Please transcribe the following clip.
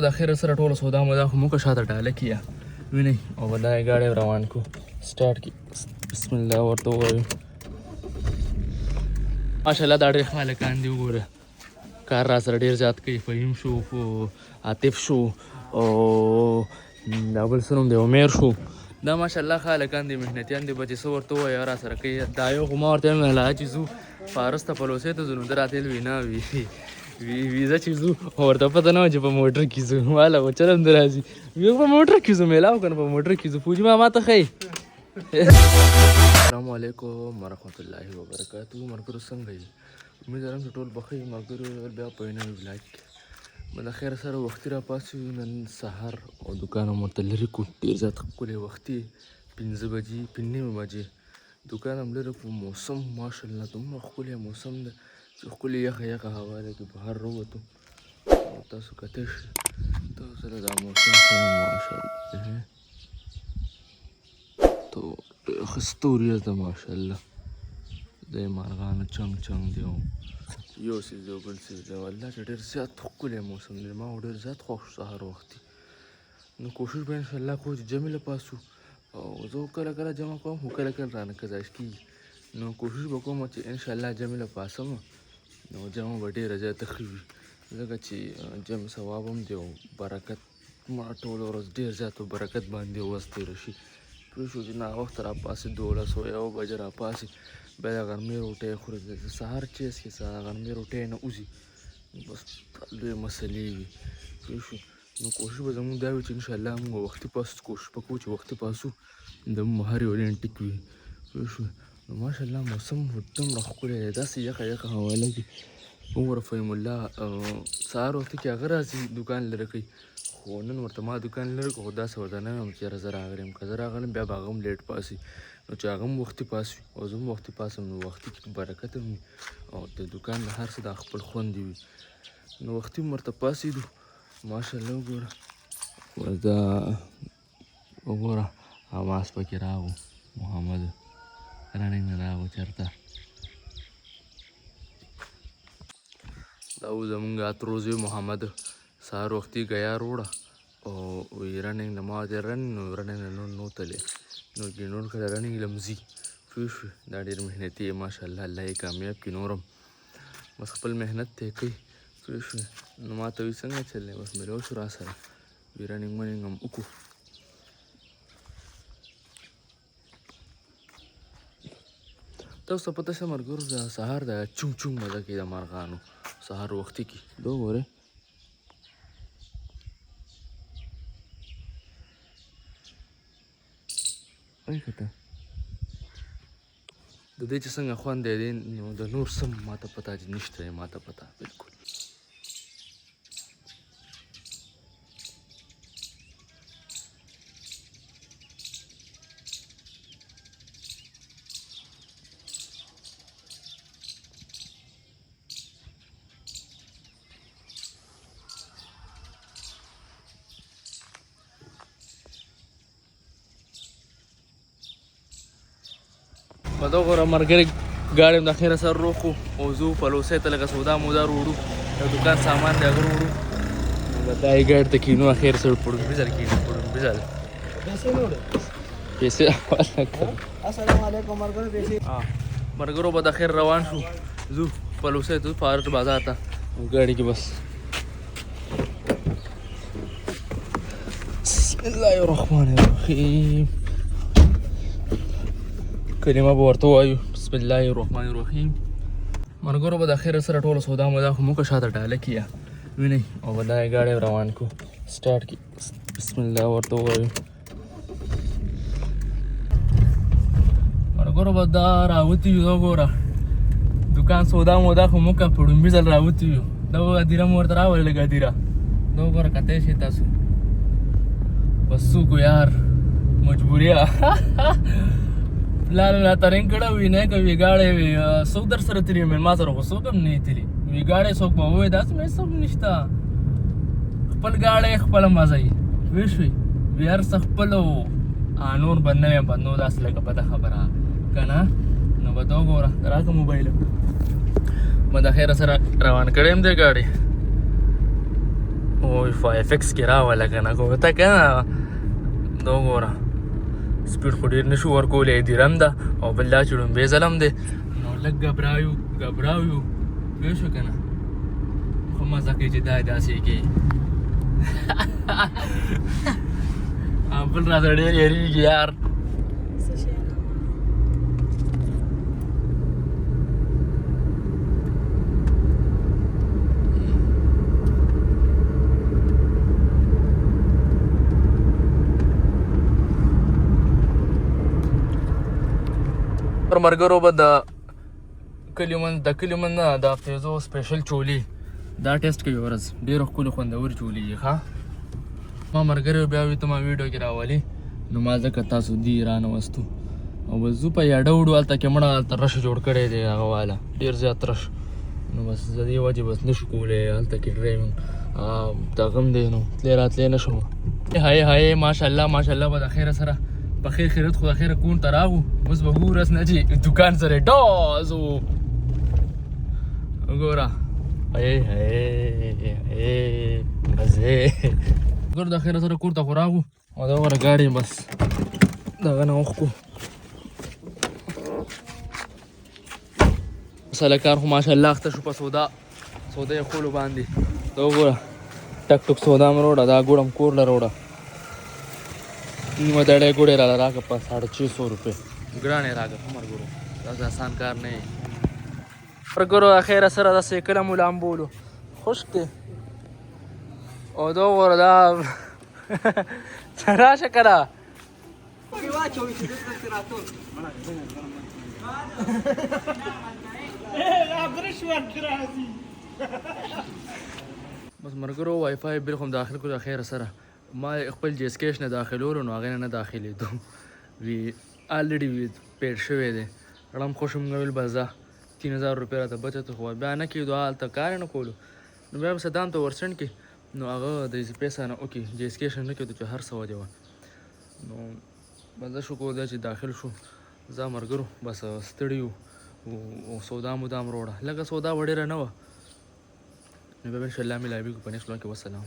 د اخر سره ټول سودا مو دا خو موږ شاته ډاله کیه ویني او دا ګاډی روان کو سٹارټ کی بسم الله ورته وایو ماشاءالله دا ډېر خلکان دي وګوره کار را سره ډېر زیات کوي فهیم شو عاطف شو او دا بل څه نوم دی عمیر شو دا ماشاءالله خلکان دي محنتیان دي بچې څه ورته ووایه را سره کوي دا یو خو ما ورته ویل چې ځو فارس ته پلوسې ته ځو نو ده راته ویل نه ویزه چې ځو ورته پته نه وه چې په موټر کې ځو واله خو چلم د راځي وی په موټر کې ځو میلاو که نه په موټر کې ځو فوجي ماما ته ښایي السلام علیکم ورحمت الله وبرکاتو ملګرو څنګه یې امید لرم چې ټول به ښه یي ملګرو بیا په نوي ولاګ کې به د خیر سره وختي راپاڅو نن سهار او دوکان هم ورته لرې کړو ډېر زیات ښکلی وختي 5 بجې 5:30 بجې دوکان هم لرې کړو موسم ماشاءالله دومره ښکلی موسم ده چې ښکلې یخه یخه هوا ده کې بهر راووتو تاسو کتی شئ تاسو سره دا موسم سره ماشاءالله تو ډېر ښه ستوریز ده ماشاءالله دی مارغانو چنګ چنګ دی یو څیز دی او بل څیز دی والله چې ډېر زیات ښکلی موسم دی ما ډېر زیات خوښ شو سهار وختي نو کوشش به انشاءالله کوو چې جمع پاسو او زه کله کله جمع کوم خو کله کله رانه قضاش کېږي نو کوشش به کوم چې انشاءالله جمع پاسم نو جمع به ډېره زیاته ښه وي ځکه چې جمع ثواب هم دی او برکت ما ټوله ورځ ډېر زیات په برکت باندې ورځ تېره شي پوه شو چې ناوخته راپاسې 12 یو بجې راپاسې بیا د غرمې روټۍ خورې د سهار چیس کې د غرمې روټۍ نه وځي بس لویې مسلې وي پوه شو نو کوشش به زموږ دا وي چې انشاءالله موږ وختي پاسو کوشش به کوو چې وختي پاسو زموږ هر یو ډین ټیک وي پوه شو نو ماشاءالله موسم دومره ښکلی دی داسې یخه یخه هوا لګي وګوره فهیم الله سهار وختي کې هغه راځي دوکان لرې کوي خو نن ورته ما دوکان لرې کړو خو داسې ورته نه یم چې یاره زه راغلی یم که زه راغلم بیا به هغه هم لیټ پاسي نو چې هغه هم وختي پاس وي او زه هم وختي پاسم نو وختي کې برکت هم وي او د دوکان د هر څه د خپل خوند وي نو وختي هم ورته پاسېدو ماشاءالله وګوره دا وګوره حماس پکې راغو محمد رننګ نه راغو چېرته دا و زمونږ اتروزی محمد سهار وختي ګیا روړه او وی رننګ نه ما ورته رن نو رننګ نه نو تللی نو چې نور کله رننګ لمزي پوه شوې دا ډېر محنتي یې ماشاءالله الله یې کامیاب کړي نورم بس خپل محنت ته یې کوي پوه شوې نو ما ته وي څنګه چل دی بس مې شو را سره وی رننګ مننګ هم وکړو تاسو ته پته شته ملګرو د سهار د چونګ چونګ مزه کوي د مارغانو سهار وختي کې دا وګورئ وایي که ته د دې چې څنګه خوند دی نو د نور څه ما ته پته نشته دی ما ته پته بلکل په دا وګوره ملګري ګاډی هم د خیره سر روغ کړو او ځو پلوسۍ ته لکه سودا مودا وروړو د دوکان سامان دی هغه وروړو نو دا یې ګاډي ته کینو اخر سره پړومبي ځل کینو پړومبي ځل پیسې السلام علیکم ملګرو پیسې ملګرو به د خیر روان شو ځو پلوسۍ ته فارټ بازار ته ګاډي کې بس بسم الله الرحمن الرحیم کلمه به ورته ووایو بسم الله الرحمن الرحیم ملګرو به د خیر سره ټوله سودا مودا خو موږ شاته ډاله کیه وینئ او به دا یې ګاډی روان کړو سټارټ کی بسم الله ورته ووایو ملګرو به دا راوتي یو دا وګوره دوکان سودا مودا خو موږ په ډومبي ځل راوتي یو دا ادیره مو ورته راولې لږه ادیره دا وګوره کتی شئ تاسو بس څوک یار مجبوري لا ترنګ کړه وي نه کوي ګاډی وي څوک در سره تلي مېلما سره خو څوک هم نه تلي وي ګاډی څوک به ووایي داسې مې څوک نشته خپل ګاډی خپله مزه وي ویې شوې وي هر څه خپل نور به نه یم نو داسې لکه بده خبره که نه نو به ته وګوره راکړه موبایل ما د خیره سره روان کړی یم دی ګاډی او وای فایف ایکس کې راوله که نه کوته که نه دا وګوره سپیډ خو ډېر نشو ورکولی دیرم ده او بل دا چې ړومبی ځل هم دی نو لږ ګبراو پوه شو که نه خو مزه کوي چې دا یې داسې کوي بل راته ډېر یېرېږي یار پر ملګرو به د کلي منځ نه د فیضو سپیشل چولي دا ټیسټ کوي ورځ ډېره ښکلې خوندورې چولي دي ښه ما ملګري بیا وي ته ما ویډیو کې راولي نو ما ځکه تاسو دي رانوستو او بس ځو په یاډه وړو هلته کې مړه هلته رش جوړ کړی دی هغه والا ډېر زیات رش نو بس د دې وجې بس نشو کولی هلته کې ډرایوینګ دغه هم دی نو تللی راتلی نه شم هی ماشاءالله به د خیره سره په خیر خیرت خو د خیره کور ته راغو اوس به ګورس نه چې دوکان سره ډاز و وګوره مزې ګور د خیره سره کور ته خو راغو او دا وګوره ګاډي بس دغه نه وښکو سلکار خو ماشاءالله اخته شو په سودا یې خولو باندې دا وګوره ټک ټک سودا م روړه دا ګوړم کور له روړه نیمه دړی ګوړې راله راکړه په 650 روپۍ ګرانې راکړه ښه ملګرو داسې آسان کار نه یې ملګرو اخیره سره داسې کله مو لامبولو خوش دی او دا وګوره دا راشه که نه بس ملګرو وای فای بل خو هم داخل کړو د خیره سره ما خپل جیسکیش نه داخلولو نو هغې نه داخلېدو وی الریډي وی پیډ شوی دی رړم خوش مونږ ویل بس ده 3000 روپۍ راته بچت خو بیا نه کېدو هلته کار یې نه کولو نو بیا به صدام ته ورسنډ کړي نو هغه د پیسه نه وکړي جیسکیشن نه کېدو چې هر څه ودې وه نو بس ده شکر دی چې داخل شو زه ملګرو بس ستړي یو او سودا مودام روړه لږه سودا وه ډېره نه وه نو بیا به انشاءالله مې لایبي کو په نیکسټ ولاګ کې وسلام